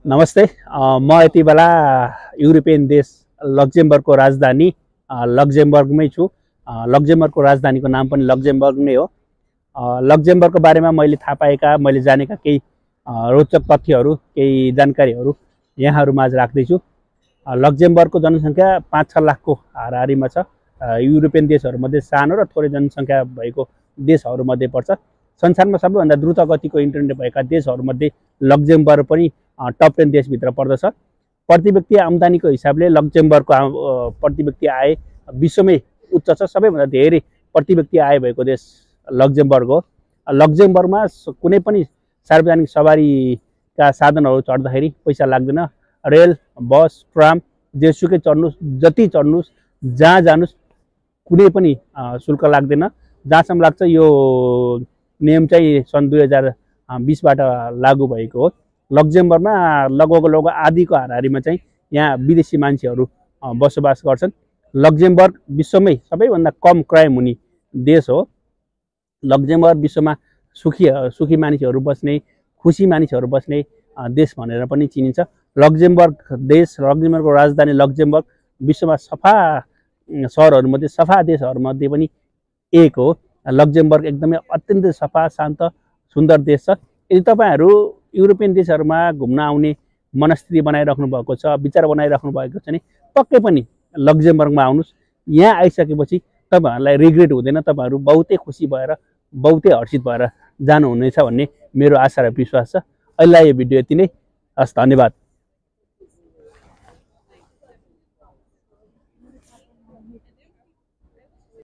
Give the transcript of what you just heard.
नमस्ते। म यति बेला युरोपियन देश लक्जेमबर्गको राजधानी लक्जेमबर्गमै छु। लक्जेमबर्गको राजधानीको नाम पनि लक्जेमबर्ग नै हो। लक्जेमबर्गको बारेमा मैले थाहा पाएका, मैले जानेका केही रोचक तथ्यहरू, केही जानकारीहरू यहाँहरूमा आज राख्दैछु। लक्जेमबर्गको जनसङ्ख्या 5-6 लाखको हाराहारीमा छ। युरोपियन देशहरूमध्ये सानो र थोरै जनसङ्ख्या भएको देशहरूमध्ये पर्छ। संसारमा सबैभन्दा द्रुत गतिको इन्टरनेट भएका देशहरूमध्ये लक्जेमबर्ग पनि टप 10 देशभित्र पर्दछ। प्रति व्यक्ति आम्दानीको हिसाबले लक्जेमबर्गको प्रति व्यक्ति आय विश्वमै उच्च छ। सबैभन्दा धेरै प्रति व्यक्ति आय भएको देश लक्जेमबर्ग हो। लक्जेमबर्गमा कुनै पनि सार्वजनिक सवारीका साधनहरू चढ्दाखेरि पैसा लाग्दैन। रेल, बस, ट्राम जेसुकै चढ्नुहोस्, जति चढ्नुहोस्, जहाँ जानुहोस्, कुनै पनि शुल्क लाग्दैन। जहाँसम्म लाग्छ यो नियम चाहिँ सन् 2020बाट लागू भएको हो। लक्जेमबर्गमा लगभग आधीको हाराहारीमा चाहिँ यहाँ विदेशी मान्छेहरू बसोबास गर्छन्। लक्जेमबर्ग विश्वमै सबैभन्दा कम क्राइम हुने देश हो। लक्जेमबर्ग विश्वमा सुखी मानिसहरू बस्ने, खुसी मानिसहरू बस्ने देश भनेर पनि चिनिन्छ। लक्जेमबर्गको राजधानी लक्जेमबर्ग विश्वमा सफा सहरहरूमध्ये, सफा देशहरूमध्ये पनि एक हो। लक्जेमबर्ग एकदमै अत्यन्तै सफा, शान्त, सुन्दर देश छ। यदि तपाईँहरू युरोपियन देशहरूमा घुम्न आउने मनस्थिति बनाइराख्नु भएको छ, विचार बनाइराख्नु भएको छ भने पक्कै पनि लक्जेमबर्गमा आउनुहोस्। यहाँ आइसकेपछि तपाईँहरूलाई रिग्रेट हुँदैन। तपाईँहरू बहुतै खुसी भएर, बहुतै हर्षित भएर जानुहुनेछ भन्ने मेरो आशा र विश्वास छ। अहिले यो भिडियो यति नै। हस्, धन्यवाद।